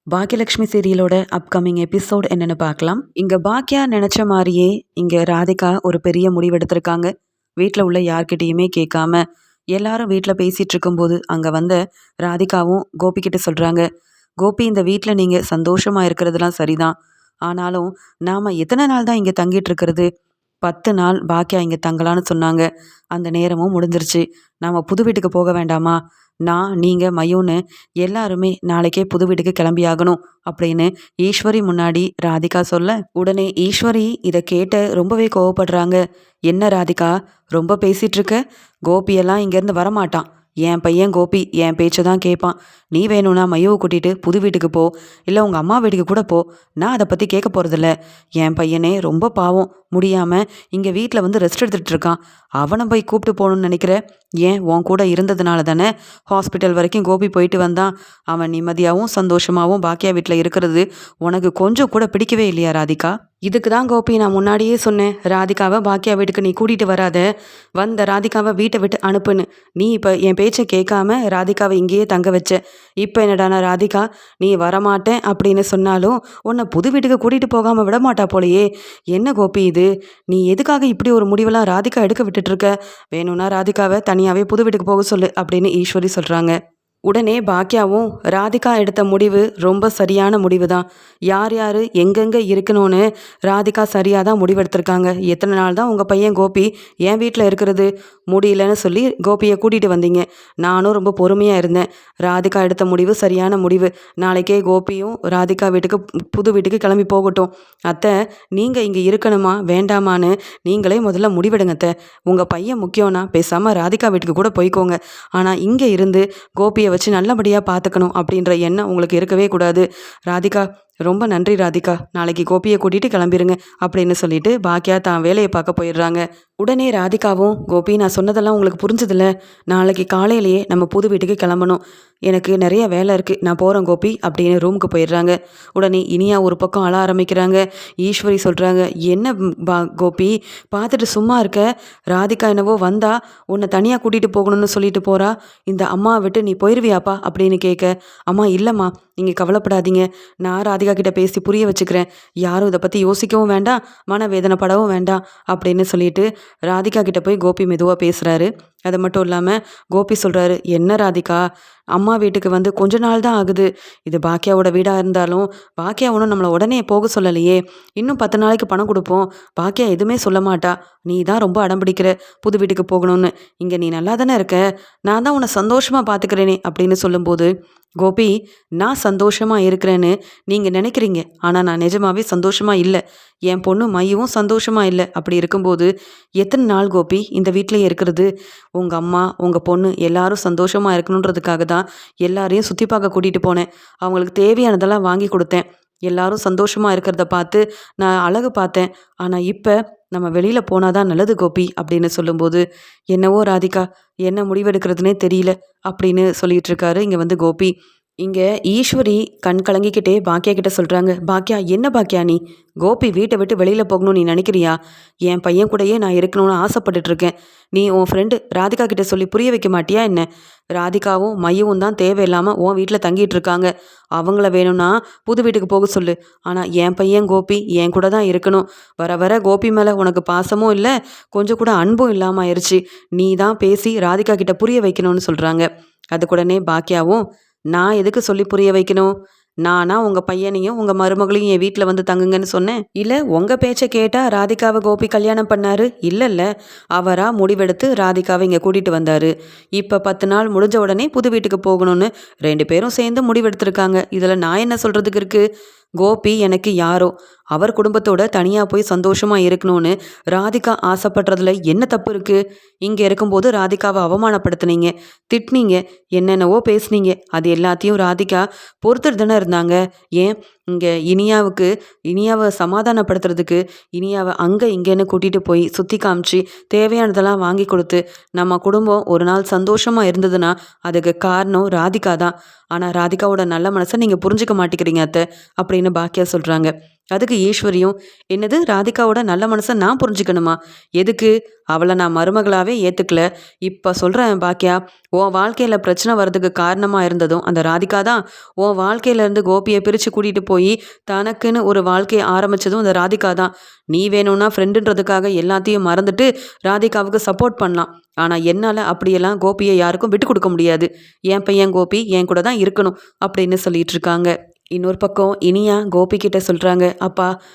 Baakiyalakshmi சீரியலோட upcoming episode என்னன்னு பார்க்கலாம். இங்க பாக்கியா நினைச்ச மாதிரியே இங்க ராதிகா ஒரு பெரிய முடிவெடுத்திருக்காங்க. வீட்டில் உள்ள யார்கிட்டயுமே கேட்காம எல்லாரும் வீட்டில் பேசிட்டு இருக்கும்போது அங்க வந்த ராதிகாவும் கோபி கிட்ட சொல்றாங்க, கோபி இந்த வீட்டில் நீங்க சந்தோஷமா இருக்கிறதுலாம் சரிதான். ஆனாலும் நாம எத்தனை நாள் தான் இங்க தங்கிட்டு இருக்கிறது? 10 நாள் பாக்கியா இங்க தங்கலான்னு சொன்னாங்க. அந்த நேரமும் முடிஞ்சிருச்சு. நாம புது வீட்டுக்கு போக வேண்டாமா? நான் நீங்க மயூன்னு எல்லாருமே நாளைக்கே புது வீட்டுக்கு கிளம்பியாகணும் அப்படின்னு ஈஸ்வரி முன்னாடி ராதிகா சொல்ல, உடனே ஈஸ்வரி இதை கேட்ட ரொம்பவே கோவப்படுறாங்க. என்ன ராதிகா, ரொம்ப பேசிட்டு இருக்க? கோபியெல்லாம் இங்கேருந்து வரமாட்டான். என் பையன் கோபி என் பேச்சை தான் கேட்பான். நீ வேணும்னா மையோவை கூட்டிட்டு புது வீட்டுக்கு போ, இல்லை உங்கள் அம்மா வீட்டுக்கு கூட போ. நான் அதை பற்றி கேட்க போகிறதில்ல. என் பையனே ரொம்ப பாவம், முடியாமல் இங்கே வீட்டில் வந்து ரெஸ்ட் எடுத்துகிட்டு இருக்கான். அவனை போய் கூப்பிட்டு போகணும்னு நினைக்கிற? ஏன் உன் கூட இருந்ததுனால தானே ஹாஸ்பிட்டல் வரைக்கும் கோபி போயிட்டு வந்தான். அவன் நிம்மதியாகவும் சந்தோஷமாகவும் பாக்கியா வீட்டில் இருக்கிறது உனக்கு கொஞ்சம் கூட பிடிக்கவே இல்லையா ராதிகா? இதுக்கு தான் கோபி நான் முன்னாடியே சொன்னேன், ராதிகாவை பாக்கியா வீட்டுக்கு நீ கூட்டிகிட்டு வராத, வந்த ராதிகாவை வீட்டை விட்டு அனுப்புன்னு. நீ இப்போ என் பேச்சை கேட்காம ராதிகாவை இங்கேயே தங்க வச்ச. இப்போ என்னடானா ராதிகா, நீ வரமாட்டேன் அப்படின்னு சொன்னாலும் உன்னை புது வீட்டுக்கு கூட்டிகிட்டு போகாமல் விட மாட்டா போலையே. என்ன கோபி இது? நீ எதுக்காக இப்படி ஒரு முடிவெல்லாம் ராதிகா எடுக்க விட்டுட்டு இருக்க? வேணும்னா ராதிகாவை தனியாகவே புது வீட்டுக்கு போக சொல்லு அப்படின்னு ஈஸ்வரி சொல்கிறாங்க. உடனே பாக்கியாவும் ராதிகா எடுத்த முடிவு ரொம்ப சரியான முடிவு தான். யார் யார் எங்கெங்கே இருக்கணும்னு ராதிகா சரியாக தான் முடிவெடுத்திருக்காங்க. எத்தனை நாள் தான் உங்கள் பையன் கோபி என் வீட்டில் இருக்கிறது? முடியலன்னு சொல்லி கோபியை கூட்டிகிட்டு வந்தீங்க. நானும் ரொம்ப பொறுமையாக இருந்தேன். ராதிகா எடுத்த முடிவு சரியான முடிவு. நாளைக்கே கோபியும் ராதிகா வீட்டுக்கு புது வீட்டுக்கு கிளம்பி போகட்டும். அத்தை, நீங்கள் இங்கே இருக்கணுமா வேண்டாமான்னு நீங்களே முதல்ல முடிவெடுங்க அத்தை. உங்கள் பையன் முக்கியம்னா பேசாமல் ராதிகா வீட்டுக்கு கூட போய்க்கோங்க. ஆனால் இங்கே இருந்து கோபியை வச்சு நல்லபடியாக பார்த்துக்கணும் அப்படின்ற எண்ணம் உங்களுக்கு இருக்கவே கூடாது. ராதிகா, ரொம்ப நன்றி ராதிகா, நாளைக்கு கோபியை கூட்டிகிட்டு கிளம்பிருங்க அப்படின்னு சொல்லிட்டு பாக்கியா தான் வேலையை பார்க்க போயிடுறாங்க. உடனே ராதிகாவும், கோபி நான் சொன்னதெல்லாம் உங்களுக்கு புரிஞ்சதில்ல, நாளைக்கு காலையிலேயே நம்ம புது வீட்டுக்கு கிளம்பணும், எனக்கு நிறைய வேலை இருக்குது, நான் போகிறேன் கோபி அப்படின்னு ரூமுக்கு போயிடுறாங்க. உடனே இனியா ஒரு பக்கம் அழ ஆரம்பிக்கிறாங்க. ஈஸ்வரி சொல்கிறாங்க, என்ன கோபி பார்த்துட்டு சும்மா இருக்க? ராதிகா என்னவோ வந்தா உன்னை தனியாக கூட்டிகிட்டு போகணும்னு சொல்லிட்டு போகிறா, இந்த அம்மா விட்டு நீ போயிடுவியாப்பா அப்படின்னு கேட்க, அம்மா இல்லைம்மா நீங்கள் கவலைப்படாதீங்க, நான் ராதிகா கிட்ட பேசி புரிய வச்சுக்கிறேன், யாரும் இதை பற்றி யோசிக்கவும் வேண்டாம், மனவேதனைப்படவும் வேண்டாம் அப்படின்னு சொல்லிட்டு ராதிகா கிட்ட போய் கோபி மெதுவாக பேசுகிறாரு. அது மட்டும் இல்லாமல் கோபி சொல்கிறாரு, என்ன ராதிகா, அம்மா வீட்டுக்கு வந்து கொஞ்ச நாள் தான் ஆகுது. இது பாக்கியாவோட வீடாக இருந்தாலும் பாக்கியா ஒன்றும் நம்மளை உடனே போக சொல்லலையே. இன்னும் 10 நாளைக்கு பணம் கொடுப்போம். பாக்கியா எதுவுமே சொல்ல மாட்டா. நீ தான் ரொம்ப அடம்பிடிக்கிற புது வீட்டுக்கு போகணும்னு. இங்கே நீ நல்லா தானே இருக்க, நான் தான் உன்னை சந்தோஷமாக பார்த்துக்கிறேனே அப்படின்னு சொல்லும்போது, கோபி நான் சந்தோஷமாக இருக்கிறேன்னு நீங்கள் நினைக்கிறீங்க, ஆனால் நான் நிஜமாவே சந்தோஷமாக இல்லை. என் பொண்ணு மையவும் சந்தோஷமாக இல்லை. அப்படி இருக்கும்போது எத்தனை நாள் கோபி இந்த வீட்டிலேயே இருக்கிறது? உங்கள் அம்மா உங்கள் பொண்ணு எல்லாரும் சந்தோஷமாக இருக்கணுன்றதுக்காக தான் எல்லாரையும் சுற்றி பார்க்க கூட்டிகிட்டு போனேன். அவங்களுக்கு தேவையானதெல்லாம் வாங்கி கொடுத்தேன். எல்லாரும் சந்தோஷமாக இருக்கிறத பார்த்து நான் அழகு பார்த்தேன். ஆனால் இப்போ நம்ம வெளியில் போனாதான் நல்லது கோபி அப்படின்னு சொல்லும்போது, என்னவோ ராதிகா, என்ன முடிவெடுக்கிறதுனே தெரியல அப்படின்னு சொல்லிட்டு இருக்காரு இங்கே வந்து கோபி. இங்கே ஈஸ்வரி கண் கலங்கிக்கிட்டே பாக்கியா கிட்ட சொல்கிறாங்க, பாக்கியா என்ன பாக்கியா நீ கோபி வீட்டை விட்டு வெளியில் போகணும்னு நீ நினைக்கிறியா? என் பையன் கூடயே நான் இருக்கணும்னு ஆசைப்பட்டுட்டு இருக்கேன். நீ உன் ஃப்ரெண்டு ராதிகா கிட்ட சொல்லி புரிய வைக்க மாட்டியா என்ன? ராதிகாவும் மையவும் தான் தேவையில்லாமல் உன் வீட்டில் தங்கிட்டு இருக்காங்க. அவங்கள வேணும்னா புது வீட்டுக்கு போக சொல்லு. ஆனால் என் பையன் கோபி என் கூட தான் இருக்கணும். வர வர கோபி மேலே உனக்கு பாசமும் இல்லை, கொஞ்சம் கூட அன்பும் இல்லாமல் ஆயிடுச்சு. நீ தான் பேசி ராதிகா கிட்ட புரிய வைக்கணும்னு சொல்கிறாங்க. அதுக்குடனே பாக்கியாவும், நான் எதுக்கு சொல்லி புரிய வைக்கணும்? நானா உங்கள் பையனையும் உங்கள் மருமகளையும் என் வீட்டில் வந்து தங்குங்கன்னு சொன்னேன்? இல்லை உங்கள் பேச்சை கேட்டால் ராதிகாவை கோபி கல்யாணம் பண்ணாரு? இல்லைல்ல, அவராக முடிவெடுத்து ராதிகாவை இங்கே கூட்டிகிட்டு வந்தார். இப்போ 10 நாள் முடிஞ்ச உடனே புது வீட்டுக்கு போகணும்னு 2 பேரும் சேர்ந்து முடிவெடுத்திருக்காங்க. இதில் நான் என்ன சொல்கிறதுக்கு இருக்குது? கோபி எனக்கு யாரோ, அவர் குடும்பத்தோட தனியாக போய் சந்தோஷமாக இருக்கணும்னு ராதிகா ஆசைப்படுறதுல என்ன தப்பு இருக்குது? இங்கே இருக்கும்போது ராதிகாவை அவமானப்படுத்துனீங்க, திட்டினீங்க, என்னென்னவோ பேசுனீங்க. அது எல்லாத்தையும் ராதிகா பொறுத்துட்டு தானே இருந்தாங்க. ஏன் இங்கே இனியாவை சமாதானப்படுத்துறதுக்கு இனியாவை அங்கே இங்கேன்னு கூட்டிகிட்டு போய் சுற்றி காமிச்சு தேவையானதெல்லாம் வாங்கி கொடுத்து நம்ம குடும்பம் ஒரு நாள் சந்தோஷமாக இருந்ததுன்னா அதுக்கு காரணம் ராதிகா தான். ஆனால் ராதிகாவோட நல்ல மனசை நீங்கள் புரிஞ்சுக்க மாட்டேங்கிறீங்க அத்தை அப்படின்னு பாக்கியா சொல்கிறாங்க. அதுக்கு ஈஸ்வரியும், என்னது ராதிகாவோட நல்ல மனசை நான் புரிஞ்சுக்கணுமா? எதுக்கு? அவளை நான் மருமகளாவே ஏத்துக்கல. இப்ப சொல்றேன் பாக்கியா, உன் வாழ்க்கையில பிரச்சனை வர்றதுக்கு காரணமா இருந்ததும் அந்த ராதிகா தான். உன் வாழ்க்கையில இருந்து கோபியை பிரிச்சு கூட்டிட்டு போய் தனக்குன்னு ஒரு வாழ்க்கையை ஆரம்பிச்சதும் அந்த ராதிகா தான். நீ வேணும்னா ஃப்ரெண்டுன்றதுக்காக எல்லாத்தையும் மறந்துட்டு ராதிகாவுக்கு சப்போர்ட் பண்ணலாம். ஆனா என்னால அப்படியெல்லாம் கோபியை யாருக்கும் விட்டு கொடுக்க முடியாது. என் பையன் கோபி என் கூட தான் இருக்கணும் அப்படின்னு சொல்லிட்டு இருக்காங்க. இன்னொரு பக்கம் இனியா கோபி கிட்ட சொல்றாங்க, அப்பா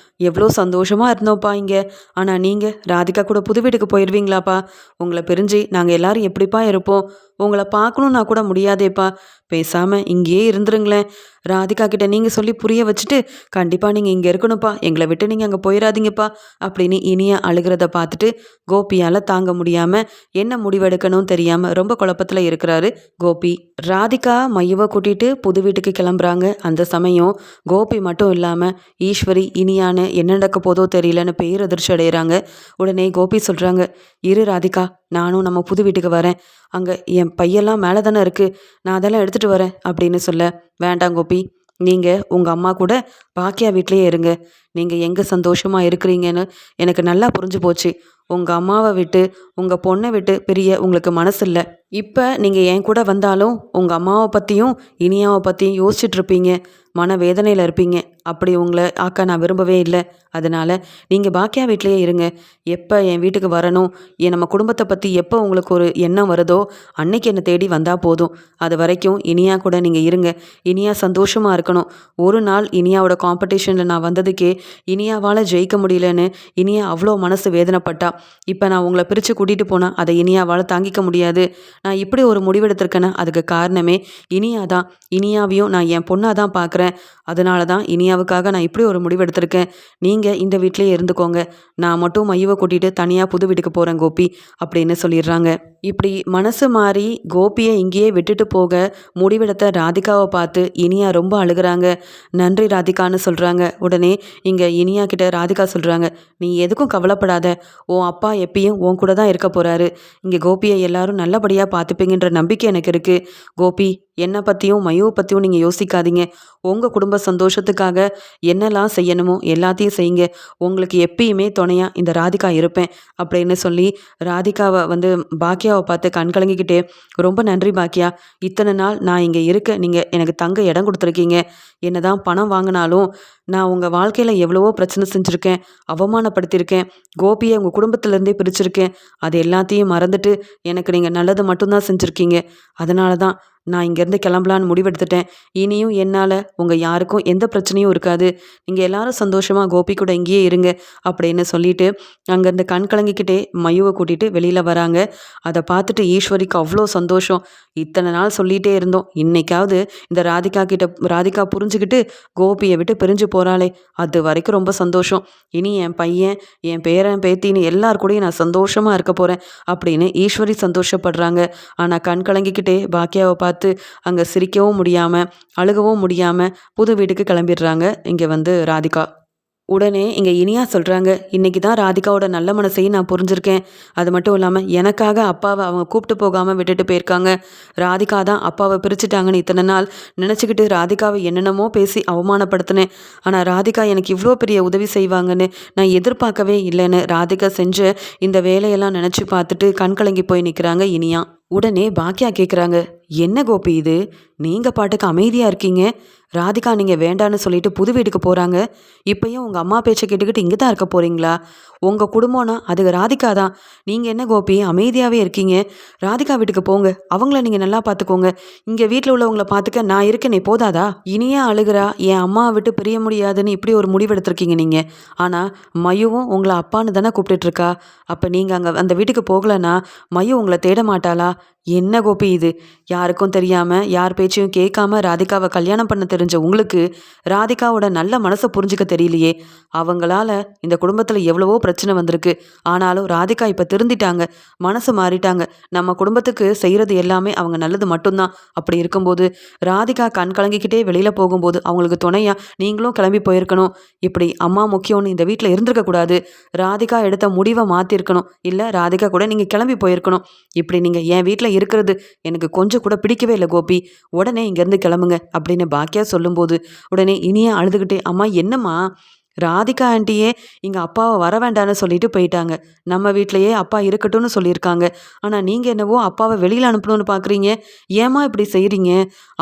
எவ்வளோ சந்தோஷமா இருந்தோம்ப்பா இங்க. ஆனா நீங்க ராதிகா கூட புது வீட்டுக்கு போயிடுவீங்களாப்பா? உங்களை பிரிஞ்சு நாங்க எல்லாரும் எப்படிப்பா இருப்போம்? உங்களை பார்க்கணும்னா கூட முடியாதேப்பா. பேசாம இங்கேயே இருந்துருங்களேன். ராதிகா கிட்ட நீங்க சொல்லி புரிய வச்சுட்டு கண்டிப்பா நீங்க இங்க இருக்கணும்ப்பா. எங்களை விட்டு நீங்க அங்க போயிடாதீங்கப்பா அப்படின்னு இனியா அழுகிறத பார்த்துட்டு கோபியால தாங்க முடியாம என்ன முடிவெடுக்கணும் தெரியாம ரொம்ப குழப்பத்துல இருக்கிறாரு கோபி. ராதிகா மையுவை கூட்டிட்டு புது வீட்டுக்கு கிளம்புறாங்க. அந்த சமயம் கோபி மட்டும் இல்லாம ஈஸ்வரி இனியான்னு என்ன நடக்க போதோ தெரியலன்னு பேரதிர்ச்சி அடைகிறாங்க. உடனே கோபி சொல்றாங்க, இரு ராதிகா, நானும் நம்ம புது வீட்டுக்கு வரேன். அங்க என் பையெல்லாம் மேலே தானே இருக்கு, நான் அதெல்லாம் எடுத்துட்டு வரேன் அப்படின்னு சொல்ல, வேண்டாம் கோபி, நீங்க உங்க அம்மா கூட பாக்கியா வீட்லயே இருங்க. நீங்க எங்க சந்தோஷமா இருக்கிறீங்கன்னு எனக்கு நல்லா புரிஞ்சு போச்சு. உங்க அம்மாவை விட்டு உங்க பொண்ணை விட்டு பிரிய உங்களுக்கு மனசு இல்லை. இப்போ நீங்கள் என் கூட வந்தாலும் உங்கள் அம்மாவை பற்றியும் இனியாவை பற்றியும் யோசிச்சுட்டு இருப்பீங்க, மன வேதனையில் இருப்பீங்க. அப்படி உங்களை ஆக்க நான் விரும்பவே இல்லை. அதனால் நீங்கள் பாக்கியா வீட்லேயே இருங்க. எப்போ என் வீட்டுக்கு வரணும், நம்ம குடும்பத்தை பற்றி எப்போ உங்களுக்கு ஒரு எண்ணம் வருதோ அன்னைக்கு என்னை தேடி வந்தால் போதும். அது வரைக்கும் இனியா கூட நீங்கள் இருங்க. இனியா சந்தோஷமாக இருக்கணும். ஒரு நாள் இனியாவோட காம்படிஷனில் நான் வந்ததுக்கே இனியாவால் ஜெயிக்க முடியலன்னு இனியா அவ்வளோ மனசு வேதனைப்பட்டா. இப்போ நான் உங்களை பிரித்து கூட்டிகிட்டு போனால் அதை இனியாவால் தாங்கிக்க முடியாது. நான் இப்படி ஒரு முடிவெடுத்திருக்கேன்னா அதுக்கு காரணமே இனியா தான். இனியாவையும் நான் என் பொண்ணாக தான் பார்க்குறேன். அதனால தான் இனியாவுக்காக நான் இப்படி ஒரு முடிவெடுத்திருக்கேன். நீங்கள் இந்த வீட்டிலேயே இருந்துக்கோங்க. நான் மட்டும் மையுவை கூட்டிகிட்டு தனியாக புது வீட்டுக்கு போகிறேன் கோபி அப்படின்னு சொல்லிடுறாங்க. இப்படி மனசு மாறி கோபியை இங்கேயே விட்டுட்டு போக முடிவெடுத்த ராதிகாவை பார்த்து இனியா ரொம்ப அழுகிறாங்க. நன்றி ராதிகான்னு சொல்கிறாங்க. உடனே இங்கே இனியா கிட்ட ராதிகா சொல்கிறாங்க, நீ எதுக்கும் கவலைப்படாத. உன் அப்பா எப்பயும் உன் கூட தான் இருக்க போகிறாரு. இங்கே கோபியை எல்லாரும் நல்லபடியாக பார்த்துப்பீங்கன்ற நம்பிக்கை எனக்கு இருக்குது. கோபி, என்னை பற்றியும் மையோவை பற்றியும் நீங்கள் யோசிக்காதீங்க. உங்கள் குடும்ப சந்தோஷத்துக்காக என்னெல்லாம் செய்யணுமோ எல்லாத்தையும் செய்யுங்க. உங்களுக்கு எப்பயுமே துணையாக இந்த ராதிகா இருப்பேன் அப்படின்னு சொல்லி ராதிகாவை பாக்கியாவை பார்த்து கண் கலங்கிக்கிட்டே, ரொம்ப நன்றி பாக்கியா, இத்தனை நாள் நான் இங்கே இருக்க நீங்கள் எனக்கு தங்க இடம் கொடுத்துருக்கீங்க. என்னதான் பணம் வாங்கினாலும் நான் உங்கள் வாழ்க்கையில் எவ்வளவோ பிரச்சனை செஞ்சுருக்கேன், அவமானப்படுத்தியிருக்கேன், கோபியை உங்கள் குடும்பத்திலேருந்தே பிரிச்சிருக்கேன். அது எல்லாத்தையும் மறந்துட்டு எனக்கு நீங்கள் நல்லது மட்டும்தான் செஞ்சுருக்கீங்க. அதனால தான் நான் இங்கேருந்து கிளம்பலான்னு முடிவெடுத்துட்டேன். இனியும் என்னால் உங்கள் யாருக்கும் எந்த பிரச்சனையும் இருக்காது. நீங்கள் எல்லாரும் சந்தோஷமாக கோபி கூட இங்கேயே இருங்க அப்படின்னு சொல்லிட்டு அங்கேருந்து கண் கலங்கிக்கிட்டே மையுவை கூட்டிகிட்டு வெளியில் வராங்க. அதை பார்த்துட்டு ஈஸ்வரிக்கு அவ்வளோ சந்தோஷம். இத்தனை நாள் சொல்லிகிட்டே இருந்தோம், இன்னைக்காவது இந்த ராதிகா புரிஞ்சுக்கிட்டு கோபியை விட்டு பிரிஞ்சு போகிறாளே, அது வரைக்கும் ரொம்ப சந்தோஷம். இனி என் பையன், என் பேரன், பேத்தின்னு எல்லார் கூடயும் நான் சந்தோஷமாக இருக்க போகிறேன் அப்படின்னு ஈஸ்வரி சந்தோஷப்படுறாங்க. ஆனால் கண் கலங்கிக்கிட்டே பாக்கியாவை பார்த்து அங்கே சிரிக்கவும் முடியாமல் அழுகவும் முடியாமல் புது வீட்டுக்கு கிளம்பிடுறாங்க இங்கே ராதிகா. உடனே இங்கே இனியா சொல்கிறாங்க, இன்றைக்கி தான் ராதிகாவோட நல்ல மனசையும் நான் புரிஞ்சிருக்கேன். அது மட்டும் இல்லாமல் எனக்காக அப்பாவை அவங்க கூப்பிட்டு போகாமல் விட்டுட்டு போயிருக்காங்க. ராதிகா தான் அப்பாவை பிரிச்சுட்டாங்கன்னு இத்தனை நாள் நினச்சிக்கிட்டு ராதிகாவை என்னென்னமோ பேசி அவமானப்படுத்தினேன். ஆனால் ராதிகா எனக்கு இவ்வளோ பெரிய உதவி செய்வாங்கன்னு நான் எதிர்பார்க்கவே இல்லைன்னு ராதிகா செஞ்ச இந்த வேலையெல்லாம் நினச்சி பார்த்துட்டு கண் கலங்கி போய் நிற்கிறாங்க இனியா. உடனே பாக்கியா கேட்குறாங்க, என்ன கோபி இது, நீங்கள் பாட்டுக்கு அமைதியாக இருக்கீங்க. ராதிகா நீங்கள் வேண்டான்னு சொல்லிட்டு புது வீட்டுக்கு போகிறாங்க. இப்போயும் உங்கள் அம்மா பேச்சை கேட்டுக்கிட்டு இங்கே தான் இருக்க போகிறீங்களா? உங்கள் குடும்பம்னா அது ராதிகா தான். நீங்கள் என்ன கோபி அமைதியாகவே இருக்கீங்க? ராதிகா வீட்டுக்கு போங்க, அவங்கள நீங்கள் நல்லா பார்த்துக்கோங்க. இங்கே வீட்டில் உள்ளவங்கள பார்த்துக்க நான் இருக்கேனே, போதாதா? இனியா அழுகிறா, என் அம்மாவை விட்டு பிரிய முடியாதுன்னு இப்படி ஒரு முடிவெடுத்திருக்கீங்க நீங்கள். ஆனால் மயுவும் உங்களை அப்பான்னு தானே கூப்பிட்டுட்ருக்கா. அப்போ நீங்கள் அங்கே அந்த வீட்டுக்கு போகலன்னா மயு உங்களை தேட மாட்டாளா? என்ன கோபி இது, யாருக்கும் தெரியாமல் யார் பேச்சையும் கேட்காம ராதிகாவை கல்யாணம் பண்ண தெரிஞ்ச உங்களுக்கு ராதிகாவோட நல்ல மனசை புரிஞ்சுக்க தெரியலையே. அவங்களால இந்த குடும்பத்தில் எவ்வளவோ பிரச்சனை வந்திருக்கு. ஆனாலும் ராதிகா இப்போ திருந்திட்டாங்க, மனசு மாறிட்டாங்க. நம்ம குடும்பத்துக்கு செய்கிறது எல்லாமே அவங்க நல்லது மட்டும்தான். அப்படி இருக்கும்போது ராதிகா கண் கலங்கிக்கிட்டே வெளியில் போகும்போது அவங்களுக்கு துணையா நீங்களும் கிளம்பி போயிருக்கணும். இப்படி அம்மா முக்கியம்னு இந்த வீட்டில் இருந்திருக்கக்கூடாது. ராதிகா எடுத்த முடிவை மாற்றிருக்கணும். இல்லை ராதிகா கூட நீங்கள் கிளம்பி போயிருக்கணும். இப்படி நீங்கள் என் வீட்டில் இருக்கிறது எனக்கு கொஞ்சம் கூட பிடிக்கவே இல்லை கோபி. உடனே இங்கேருந்து கிளம்புங்க அப்படின்னு பாக்கியா சொல்லும்போது உடனே இனியா அழுதுகிட்டே, அம்மா என்னம்மா, ராதிகா ஆண்டியே இங்கே அப்பாவை வர வேண்டான்னு சொல்லிட்டு போயிட்டாங்க. நம்ம வீட்டிலேயே அப்பா இருக்கட்டும்னு சொல்லியிருக்காங்க. ஆனால் நீங்கள் என்னவோ அப்பாவை வெளியில் அனுப்பணும்னு பார்க்குறீங்க. ஏம்மா இப்படி செய்கிறீங்க?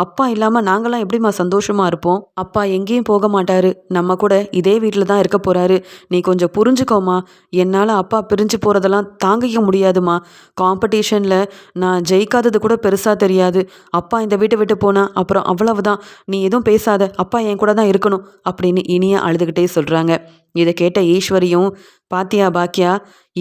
அப்பா இல்லாமல் நாங்களாம் எப்படிம்மா சந்தோஷமாக இருப்போம்? அப்பா எங்கேயும் போக மாட்டாரு. நம்ம கூட இதே வீட்டில் தான் இருக்க போகிறாரு. நீ கொஞ்சம் புரிஞ்சுக்கோமா. என்னால் அப்பா பிரிஞ்சு போகிறதெல்லாம் தாங்கிக்க முடியாதுமா. காம்படிஷனில் நான் ஜெயிக்காதது கூட பெருசாக தெரியாது. அப்பா இந்த வீட்டை விட்டு போனா அப்புறம் அவ்வளவுதான். நீ எதுவும் பேசாத. அப்பா என் கூட தான் இருக்கணும் அப்படின்னு இனியா அழுதுகிட்டே சொல்கிறாங்க. இதை கேட்ட ஈஸ்வரியும், பாத்தியா பாக்கியா,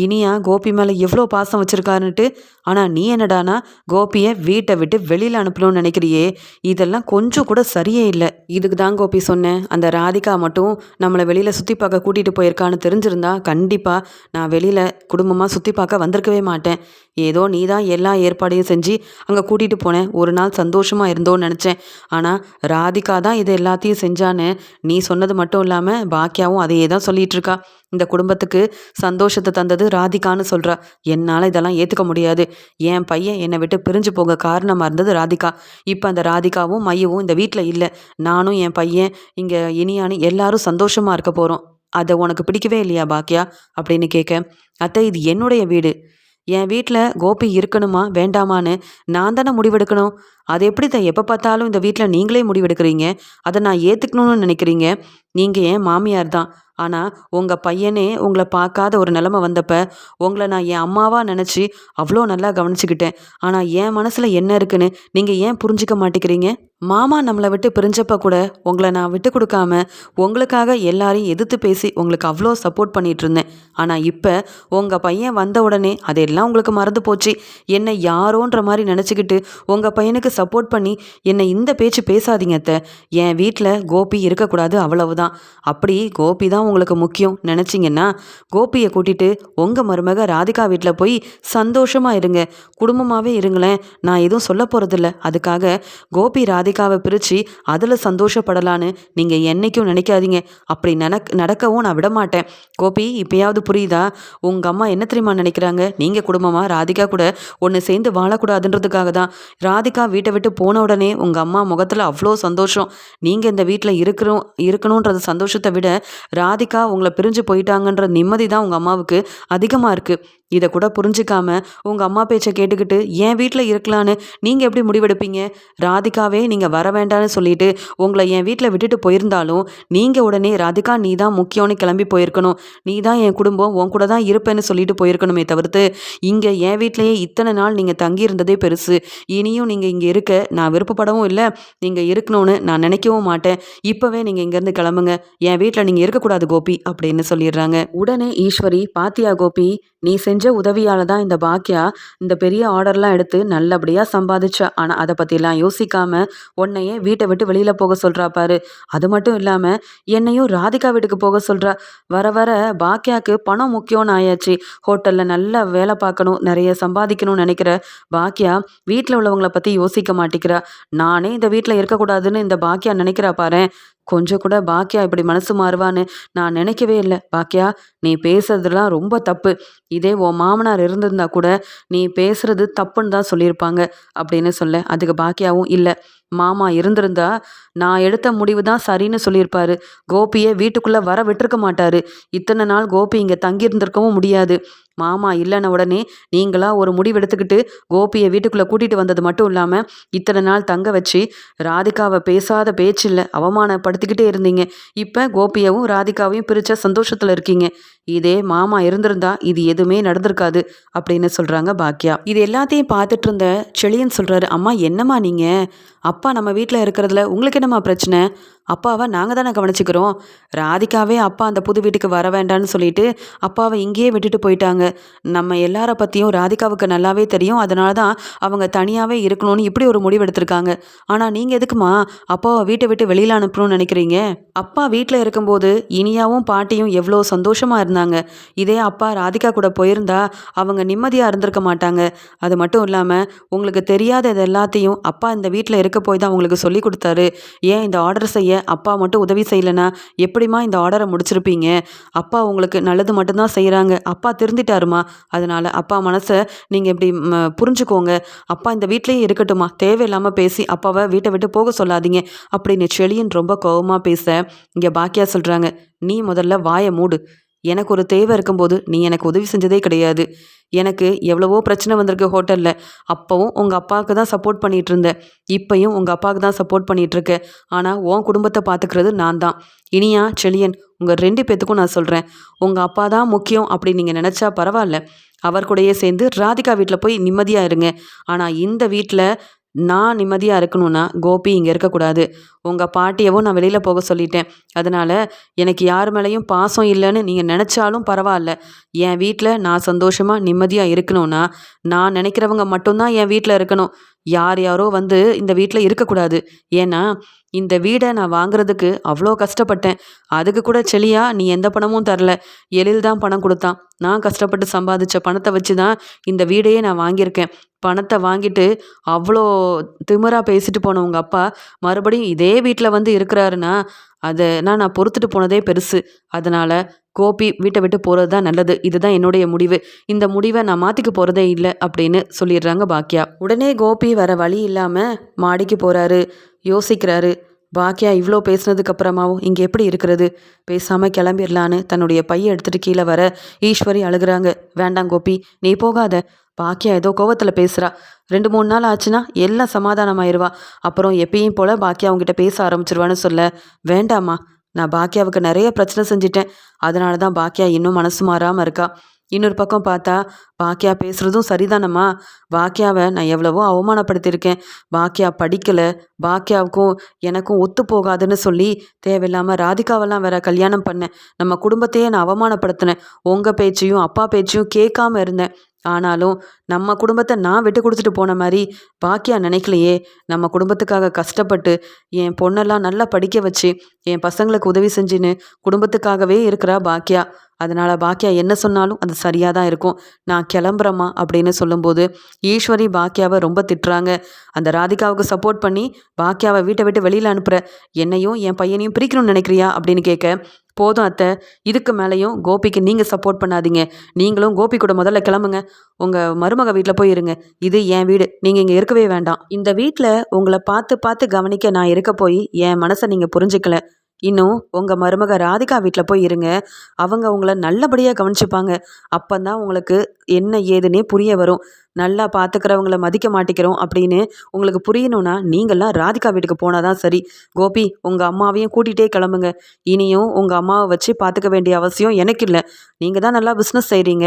இனியா கோபி மேலே எவ்வளோ பாசம் வச்சிருக்காருன்ட்டு. ஆனால் நீ என்னடானா கோபியை வீட்டை விட்டு வெளியில் அனுப்பணும்னு நினைக்கிறியே. இதெல்லாம் கொஞ்சம் கூட சரியே இல்லை. இதுக்கு தான் கோபி சொன்னேன், அந்த ராதிகா மட்டும் நம்மளை வெளியில் சுற்றி பார்க்க கூட்டிகிட்டு போயிருக்கான்னு தெரிஞ்சிருந்தா கண்டிப்பாக நான் வெளியில் குடும்பமாக சுற்றி பார்க்க வந்திருக்கவே மாட்டேன். ஏதோ நீ தான் எல்லா ஏற்பாடையும் செஞ்சு அங்கே கூட்டிகிட்டு போனேன். ஒரு நாள் சந்தோஷமாக இருந்தோன்னு நினச்சேன். ஆனால் ராதிகா தான் இது எல்லாத்தையும் செஞ்சான்னு நீ சொன்னது மட்டும் இல்லாமல் பாக்கியாவும் அதையே தான் சொல்லிட்டு இருக்கா. இந்த குடும்பத்துக்கு சந்தோஷத்தை தந்தது ராதிகான்னு சொல்கிறா. என்னால் இதெல்லாம் ஏற்றுக்க முடியாது. என் பையன் என்னை விட்டு பிரிஞ்சு போக காரணமாக இருந்தது ராதிகா. இப்போ அந்த ராதிகாவும் மையவும் இந்த வீட்டில் இல்லை. நானும் என் பையன் இங்கே இனியானு எல்லாரும் சந்தோஷமாக இருக்க போகிறோம். அதை உனக்கு பிடிக்கவே இல்லையா பாக்கியா அப்படின்னு கேட்க, அத்தை இது என்னுடைய வீடு. என் வீட்டில் கோபி இருக்கணுமா வேண்டாமான்னு நான் தானே முடிவெடுக்கணும். அது எப்படி தான் எப்போ பார்த்தாலும் இந்த வீட்டில் நீங்களே முடிவெடுக்கிறீங்க? அதை நான் ஏற்றுக்கணும்னு நினைக்கிறீங்க? நீங்கள் என் மாமியார் தான். ஆனால் உங்கள் பையனே உங்களை பார்க்காத ஒரு நிலமை வந்தப்ப உங்களை நான் என் அம்மாவாக நினச்சி அவ்வளோ நல்லா கவனிச்சுக்கிட்டேன். ஆனால் என் மனசில் என்ன இருக்குன்னு நீங்கள் ஏன் புரிஞ்சிக்க மாட்டேங்கிறீங்க? மாமா நம்மளை விட்டு பிரிஞ்சப்ப கூட உங்களை நான் விட்டு கொடுக்காம உங்களுக்காக எல்லாரையும் எதிர்த்து பேசி உங்களுக்கு அவ்வளோ சப்போர்ட் பண்ணிட்டு இருந்தேன். ஆனால் இப்போ உங்கள் பையன் வந்த உடனே அதெல்லாம் உங்களுக்கு மறந்து போச்சு. என்னை யாரோன்ற மாதிரி நினச்சிக்கிட்டு உங்கள் பையனுக்கு சப்போர்ட் பண்ணி என்னை இந்த பேச்சு பேசாதீங்க அத்தை. என் வீட்டில் கோபி இருக்கக்கூடாது, அவ்வளவுதான். அப்படி கோபி தான் உங்களுக்கு முக்கியம் நினச்சிங்கன்னா கோபியை கூட்டிட்டு உங்கள் மருமக ராதிகா வீட்டில் போய் சந்தோஷமாக இருங்க, குடும்பமாகவே இருங்களேன். நான் எதுவும் சொல்ல போகிறதில்ல. அதுக்காக கோபி ராதிகாவை பிரித்து அதில் சந்தோஷப்படலான்னு நீங்கள் என்றைக்கும் நினைக்காதீங்க. அப்படி நடக்கவும் நான் விட மாட்டேன். கோபி இப்பயாவது புரியுதா? உங்கள் அம்மா என்ன தெரியுமா நினைக்கிறாங்க? நீங்கள் குடும்பமாக ராதிகா கூட ஒன்று சேர்ந்து வாழக்கூடாதுன்றதுக்காக தான். ராதிகா வீட்டை விட்டு போன உடனே உங்கள் அம்மா முகத்தில் அவ்வளோ சந்தோஷம். நீங்கள் இந்த வீட்டில் இருக்கணுன்றது சந்தோஷத்தை விட ராதிகா உங்களை பிரிஞ்சு போயிட்டாங்கன்ற நிம்மதி தான் உங்கள் அம்மாவுக்கு அதிகமாக இருக்குது. இதை கூட புரிஞ்சிக்காம உங்கள் அம்மா பேச்சை கேட்டுக்கிட்டு என் வீட்டில் இருக்கலான்னு நீங்கள் எப்படி முடிவெடுப்பீங்க? ராதிகாவே நீங்கள் வர வேண்டான்னு சொல்லிட்டு உங்களை என் வீட்டில் விட்டுட்டு போயிருந்தாலும் நீங்கள் உடனே ராதிகா நீ தான் முக்கியம்னு கிளம்பி போயிருக்கணும். நீ தான் என் குடும்பம், உன் கூட தான் இருப்பேன்னு சொல்லிட்டு போயிருக்கணுமே தவிர்த்து இங்கே என் வீட்டிலையே இத்தனை நாள் நீங்கள் தங்கி இருந்ததே பெருசு. இனியும் நீங்கள் இங்கே இருக்க நான் விருப்பப்படவும் இல்லை. நீங்கள் இருக்கணும்னு நான் நினைக்கவும் மாட்டேன். இப்போவே நீங்கள் இங்கேருந்து கிளம்புங்க. என் வீட்டில் நீங்கள் இருக்கக்கூடாது கோபி அப்படின்னு சொல்லிடுறாங்க. உடனே ஈஸ்வரி, பாத்தியா கோபி, நீ செஞ்ச உதவியால் தான் இந்த பாக்கியா இந்த பெரிய ஆர்டர்லாம் எடுத்து நல்லபடியாக சம்பாதிச்சா. ஆனால் அதை பற்றிலாம் யோசிக்காம உன்னையே வீட்டை விட்டு வெளியில் போக சொல்கிறா பாரு. அது மட்டும் இல்லாமல் என்னையும் ராதிகா வீட்டுக்கு போக சொல்கிறா. வர வர பாக்கியாவுக்கு பணம் முக்கியம்னு ஆயாச்சு. ஹோட்டலில் நல்லா வேலை பார்க்கணும், நிறைய சம்பாதிக்கணும்னு நினைக்கிற பாக்கியா வீட்டில் உள்ளவங்களை பற்றி யோசிக்க மாட்டேங்கிறா. நானே இந்த வீட்டில் இருக்கக்கூடாதுன்னு இந்த பாக்கியா நினைக்கிறா பாரு. கொஞ்சம் கூட பாக்கியா இப்படி மனசு மாறுவான்னு நான் நினைக்கவே இல்லை. பாக்கியா, நீ பேசுறதுலாம் ரொம்ப தப்பு. இதே உன் மாமனார் இருந்திருந்தா கூட நீ பேசுறது தப்புன்னு தான் சொல்லியிருப்பாங்க அப்படின்னு சொல்ல, அதுக்கு பாக்கியாவும் இல்லை, மாமா இருந்திருந்தா நான் எடுத்த முடிவு தான் சரின்னு சொல்லியிருப்பாரு. கோபியை வீட்டுக்குள்ளே வர விட்டுருக்க மாட்டாரு. இத்தனை நாள் கோபி இங்கே தங்கியிருந்திருக்கவும் முடியாது. மாமா இல்லைன்ன உடனே நீங்களா ஒரு முடிவு எடுத்துக்கிட்டு கோபியை வீட்டுக்குள்ளே கூட்டிகிட்டு வந்தது மட்டும் இல்லாமல் இத்தனை நாள் தங்க வச்சு ராதிகாவை பேசாத பேச்சில்லை அவமானப்படுத்திக்கிட்டே இருந்தீங்க. இப்போ கோபியவும் ராதிகாவையும் பிரித்த சந்தோஷத்தில் இருக்கீங்க. இதே மாமா இருந்திருந்தா இது எதுவுமே நடந்திருக்காது அப்படின்னு சொல்கிறாங்க பாக்கியா. இது எல்லாத்தையும் பார்த்துட்டு இருந்த செழியன் சொல்கிறாரு, அம்மா என்னம்மா நீங்கள், அப்பா நம்ம வீட்டில் இருக்கிறதுல உங்களுக்கு என்னம்மா பிரச்சனை? அப்பாவை நாங்கள் தானே கவனிச்சுக்கிறோம். ராதிகாவே அப்பா அந்த புது வீட்டுக்கு வர வேண்டான்னு சொல்லிட்டு அப்பாவை இங்கேயே விட்டுட்டு போயிட்டாங்க. நம்ம எல்லார பற்றியும் ராதிகாவுக்கு நல்லாவே தெரியும். அதனால தான் அவங்க தனியாகவே இருக்கணும்னு இப்படி ஒரு முடிவு எடுத்திருக்காங்க. ஆனால் நீங்கள் எதுக்குமா அப்பாவை வீட்டை விட்டு வெளியில் அனுப்பணும்னு நினைக்கிறீங்க? அப்பா வீட்டில் இருக்கும்போது இனியாவும் பாட்டியும் எவ்வளோ சந்தோஷமாக இருந்தாங்க. இதே அப்பா ராதிகா கூட போயிருந்தா அவங்க நிம்மதியாக இருந்திருக்க மாட்டாங்க. அது மட்டும் இல்லாமல் உங்களுக்கு தெரியாத இது எல்லாத்தையும் அப்பா இந்த வீட்டில் இருக்க போய் தான் உங்களுக்கு சொல்லி கொடுத்தாரு. ஏன் இந்த ஆர்டர் செய்ய அப்பா மட்டும் உதவி செய்யலைன்னா எப்படிமா இந்த ஆர்டரை முடிச்சிருப்பீங்க? அப்பா உங்களுக்கு நல்லது மட்டும்தான் செய்கிறாங்க. அப்பா திருந்திட்டாருமா. அதனால் அப்பா மனசை நீங்கள் இப்படி புரிஞ்சுக்கோங்க. அப்பா இந்த வீட்லேயே இருக்கட்டுமா, தேவையில்லாமல் பேசி அப்பாவை வீட்டை விட்டு போக சொல்லாதீங்க அப்படின்னு செழியன் ரொம்ப கோவமாக பேச, இங்கே பாக்கியா சொல்கிறாங்க, நீ முதல்ல வாயை மூடு. எனக்கு ஒரு தேவை இருக்கும்போது நீ எனக்கு உதவி செஞ்சதே கிடையாது. எனக்கு எவ்வளவோ பிரச்சனை வந்திருக்கு ஹோட்டலில். அப்போவும் உங்கள் அப்பாவுக்கு தான் சப்போர்ட் பண்ணிகிட்டு இருந்தேன். இப்பயும் உங்கள் அப்பாவுக்கு தான் சப்போர்ட் பண்ணிகிட்ருக்க. ஆனால் உன் குடும்பத்தை பார்த்துக்கிறது நான் தான். இனியா, செழியன், உங்கள் 2 பேத்துக்கும் நான் சொல்கிறேன், உங்கள் அப்பா தான் முக்கியம் அப்படி நீங்கள் நினச்சா பரவாயில்ல. அவர் கூடயே சேர்ந்து ராதிகா வீட்டில் போய் நிம்மதியாக இருங்க. ஆனால் இந்த வீட்டில் நான் நிம்மதியாக இருக்கணும்னா கோபி இங்கே இருக்கக்கூடாது. உங்கள் பாட்டியவும் நான் வெளியில் போக சொல்லிட்டேன். அதனால் எனக்கு யார் மேலேயும் பாசம் இல்லைன்னு நீங்கள் நினச்சாலும் பரவாயில்ல. என் வீட்டில் நான் சந்தோஷமாக நிம்மதியாக இருக்கணும்னா நான் நினைக்கிறவங்க மட்டும்தான் என் வீட்டில் இருக்கணும். யார் யாரோ வந்து இந்த வீட்டில் இருக்கக்கூடாது. ஏன்னா இந்த வீடை நான் வாங்குறதுக்கு அவ்வளோ கஷ்டப்பட்டேன். அதுக்கு கூட செழியா நீ எந்த பணமும் தரல. எழில் தான் பணம் கொடுத்தான். நான் கஷ்டப்பட்டு சம்பாதிச்ச பணத்தை வச்சு தான் இந்த வீடையே நான் வாங்கியிருக்கேன். பணத்தை வாங்கிட்டு அவ்வளோ திமிரா பேசிட்டு போன உங்கள் அப்பா மறுபடியும் இதே வீட்டில் வந்து இருக்கிறாருன்னா அதை நான் பொறுத்துட்டு போனதே பெருசு. அதனால் கோபி வீட்டை விட்டு போகிறது தான் நல்லது. இதுதான் என்னுடைய முடிவு. இந்த முடிவை நான் மாற்றிக்க போகிறதே இல்லை அப்படின்னு சொல்லிடுறாங்க பாக்கியா. உடனே கோபி வர வழி இல்லாமல் மாடிக்கு போகிறாரு. யோசிக்கிறாரு. பாக்கியா இவ்வளோ பேசுனதுக்கு அப்புறமாவும் இங்கே எப்படி இருக்கிறது? பேசாமல் கிளம்பிடலான்னு தன்னுடைய பையை எடுத்துகிட்டு கீழே வர ஈஸ்வரி அழுகுறாங்க. வேண்டாம் கோபி, நீ போகாத. பாக்கியா ஏதோ கோவத்தில் பேசுகிறா. 2-3 நாள் ஆச்சுன்னா எல்லாம் சமாதானமாயிருவா. அப்புறம் எப்பயும் போல் பாக்கியா அவங்ககிட்ட பேச ஆரம்பிச்சிருவான்னு சொல்ல, வேண்டாம்மா, நான் பாக்கியாவுக்கு நிறைய பிரச்சனை செஞ்சிட்டேன். அதனால தான் பாக்கியா இன்னும் மனசு மாறாமல் இருக்கா. இன்னொரு பக்கம் பார்த்தா பாக்கியா பேசுகிறதும் சரிதானம்மா. பாக்கியாவை நான் எவ்வளவோ அவமானப்படுத்தியிருக்கேன். பாக்கியா படிக்கலை, பாக்கியாவுக்கும் எனக்கும் ஒத்து போகாதுன்னு சொல்லி தேவையில்லாமல் ராதிகாவெல்லாம் வேற கல்யாணம் பண்ணேன். நம்ம குடும்பத்தையே நான் அவமானப்படுத்தினேன். உங்கள் பேச்சையும் அப்பா பேச்சையும் கேட்காம இருந்தேன். ஆனாலும் நம்ம குடும்பத்தை நான் விட்டு கொடுத்துட்டு போன மாதிரி பாக்கியா நினைக்கலையே. நம்ம குடும்பத்துக்காக கஷ்டப்பட்டு என் பொண்ணெல்லாம் நல்லா படிக்க வச்சு என் பசங்களுக்கு உதவி செஞ்சுன்னு குடும்பத்துக்காகவே இருக்கிறா பாக்கியா. அதனால் பாக்கியா என்ன சொன்னாலும் அது சரியாக தான் இருக்கும். நான் கிளம்புறேம்மா அப்படின்னு சொல்லும்போது ஈஸ்வரி பாக்கியாவை ரொம்ப திட்டுறாங்க. அந்த ராதிகாவுக்கு சப்போர்ட் பண்ணி பாக்கியாவை வீட்டை விட்டு வெளியில் அனுப்புகிற, என்னையும் என் பையனையும் பிரிக்கணும்னு நினைக்கிறியா அப்படின்னு கேட்க, போதும் அத்தை, இதுக்கு மேலேயும் கோபிக்கு நீங்கள் சப்போர்ட் பண்ணாதீங்க. நீங்களும் கோபி கூட முதல்ல கிளம்புங்க. உங்கள் மருமக வீட்டில் போய் இருங்க. இது என் வீடு, நீங்கள் இங்கே இருக்கவே வேண்டாம். இந்த வீட்டில் உங்களை பார்த்து பார்த்து கவனிக்க நான் இருக்க போய் என் மனசை நீங்கள் புரிஞ்சுக்கல. இன்னும் உங்கள் மருமக ராதிகா வீட்டில் போய் இருங்க. அவங்க உங்களை நல்லபடியாக கவனிச்சுப்பாங்க. அப்போந்தான் உங்களுக்கு என்ன ஏதுன்னே புரிய வரும். நல்லா பார்த்துக்கிறவங்கள மதிக்க மாட்டேங்கிறோம் அப்படின்னு உங்களுக்கு புரியணும்னா நீங்கள்லாம் ராதிகா வீட்டுக்கு போனால் தான் சரி. கோபி, உங்கள் அம்மாவையும் கூட்டிகிட்டே கிளம்புங்க. இனியும் உங்கள் அம்மாவை வச்சு பார்த்துக்க வேண்டிய அவசியம் எனக்கு இல்லை. நீங்கள் தான் நல்லா பிஸ்னஸ் செய்கிறீங்க.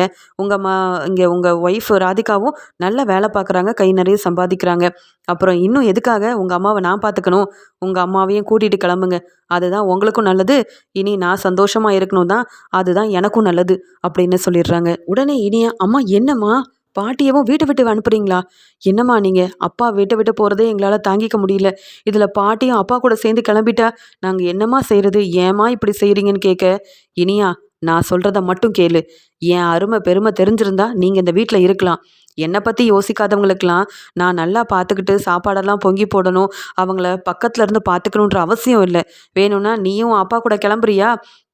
இங்கே உங்கள் ஒய்ஃப் ராதிகாவும் நல்லா வேலை பார்க்குறாங்க, கை நிறைய சம்பாதிக்கிறாங்க. அப்புறம் இன்னும் எதுக்காக உங்கள் அம்மாவை நான் பார்த்துக்கணும்? உங்கள் அம்மாவையும் கூட்டிகிட்டு கிளம்புங்க. அதுதான் உங்களுக்கும் நல்லது. இனி நான் சந்தோஷமாக இருக்கணும் தான், அதுதான் எனக்கும் நல்லது அப்படின்னு சொல்லிடுறாங்க. உடனே இனியா, அம்மா என்னம்மா, பாட்டியவும் வீட்டை விட்டு அனுப்புறீங்களா? என்னம்மா நீங்கள், அப்பா வீட்டை விட்டு போகிறதே எங்களால் தாங்கிக்க முடியல. இதில் பாட்டியும் அப்பா கூட சேர்ந்து கிளம்பிட்டா நாங்கள் என்னம்மா செய்கிறது? ஏம்மா இப்படி செய்கிறீங்கன்னு கேட்க, இனியா, நான் சொல்கிறத மட்டும் கேளு. என் அருமை பெருமை தெரிஞ்சிருந்தா நீங்கள் இந்த வீட்டில் இருக்கலாம். என்னை பற்றி யோசிக்காதவங்களுக்கெல்லாம் நான் நல்லா பார்த்துக்கிட்டு சாப்பாடெல்லாம் பொங்கி போடணும், அவங்கள பக்கத்தில் இருந்து பார்த்துக்கணுன்ற அவசியம் இல்லை. வேணும்னா நீயும் அப்பா கூட கிளம்புறியா?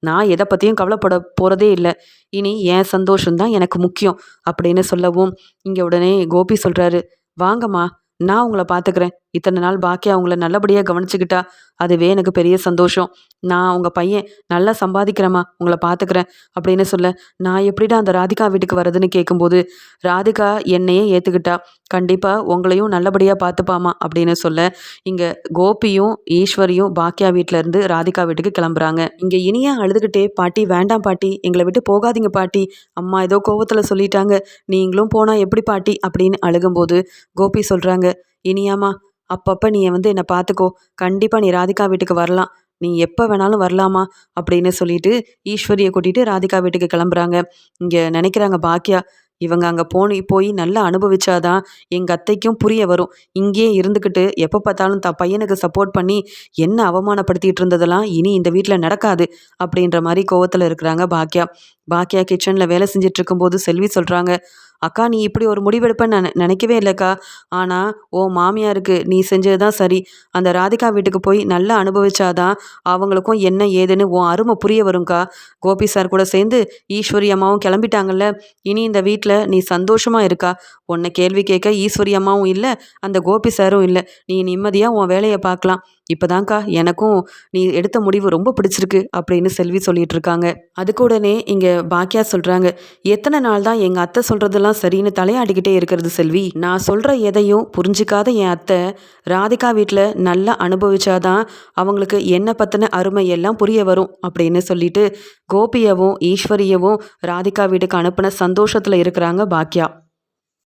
நான் எதை பற்றியும் கவலைப்பட போகிறதே இல்லை. இனி என் சந்தோஷம்தான் எனக்கு முக்கியம் அப்படின்னு சொல்லவும் இங்கே உடனே கோபி சொல்கிறாரு, வாங்கம்மா, நான் உங்களை பார்த்துக்கிறேன். இத்தனை நாள் பாக்கியா அவங்கள நல்லபடியாக கவனிச்சுக்கிட்டா அதுவே எனக்கு பெரிய சந்தோஷம். நான் உங்கள் பையன் நல்லா சம்பாதிக்கிறேம்மா, உங்களை பார்த்துக்கிறேன் அப்படின்னு சொல்ல, நான் எப்படிடா அந்த ராதிகா வீட்டுக்கு வரதுன்னு கேட்கும்போது, ராதிகா என்னையே ஏற்றுக்கிட்டா, கண்டிப்பாக உங்களையும் நல்லபடியாக பார்த்துப்பாமா அப்படின்னு சொல்ல, இங்கே கோபியும் ஈஸ்வரியும் பாக்கியா வீட்டிலேருந்து ராதிகா வீட்டுக்கு கிளம்புறாங்க. இங்கே இனியா அழுதுகிட்டே, பாட்டி வேண்டாம் பாட்டி, எங்களை விட்டு போகாதீங்க பாட்டி, அம்மா ஏதோ கோவத்தில் சொல்லிட்டாங்க, நீங்களும் போனால் எப்படி பாட்டி அப்படின்னு அழுகும்போது கோபி சொல்கிறாங்க, இனியாம்மா, அப்பப்போ நீ என்னை பார்த்துக்கோ, கண்டிப்பாக நீ ராதிகா வீட்டுக்கு வரலாம், நீ எப்போ வேணாலும் வரலாமா அப்படின்னு சொல்லிட்டு ஈஸ்வரியை கூட்டிகிட்டு ராதிகா வீட்டுக்கு கிளம்புறாங்க. இங்கே நினைக்கிறாங்க பாக்கியா, இவங்க அங்கே போய் நல்லா அனுபவிச்சாதான் எங்கள் அத்தைக்கும் புரிய வரும். இங்கேயே இருந்துக்கிட்டு எப்போ பார்த்தாலும் பையனுக்கு சப்போர்ட் பண்ணி என்ன அவமானப்படுத்திட்டு இருந்ததெல்லாம் இனி இந்த வீட்டில் நடக்காது அப்படின்ற மாதிரி கோவத்தில் இருக்கிறாங்க பாக்கியா. பாக்கியா கிச்சனில் வேலை செஞ்சிட்டு இருக்கும்போது செல்வி சொல்கிறாங்க, அக்கா, நீ இப்படி ஒரு முடிவெடுப்பேன்னு நான் நினைக்கவே இல்லைக்கா. ஆனால் ஓ மாமியாருக்கு நீ செஞ்சது தான் சரி. அந்த ராதிகா வீட்டுக்கு போய் நல்லா அனுபவிச்சாதான் அவங்களுக்கும் என்ன ஏதுன்னு உன் அருமை புரிய வரும்க்கா. கோபி சார் கூட சேர்ந்து ஈஸ்வரி அம்மாவும் கிளம்பிட்டாங்கல்ல, இனி இந்த வீட்டில் நீ சந்தோஷமாக இருக்கா. உன்னை கேள்வி கேட்க ஈஸ்வரி அம்மாவும் இல்லை, அந்த கோபி சாரும் இல்லை. நீ நிம்மதியாக உன் வேலையை பார்க்கலாம். இப்பதான்க்கா எனக்கும் நீ எடுத்த முடிவு ரொம்ப பிடிச்சிருக்கு அப்படின்னு செல்வி சொல்லிட்டு இருக்காங்க. அதுக்கு உடனே இங்க பாக்கியா சொல்றாங்க, எத்தனை நாள் தான் எங்க அத்தை சொல்றதெல்லாம் சரின்னு தலையாடிக்கிட்டே இருக்கிறது செல்வி. நான் சொல்ற எதையும் புரிஞ்சுக்காத என் அத்தை ராதிகா வீட்டில் நல்லா அனுபவிச்சாதான் அவங்களுக்கு என்ன பத்தின அருமை எல்லாம் புரிய வரும் அப்படின்னு சொல்லிட்டு கோபியவும் ஈஸ்வரியவும் ராதிகா வீட்டுக்கு அனுப்பின சந்தோஷத்துல இருக்கிறாங்க பாக்கியா.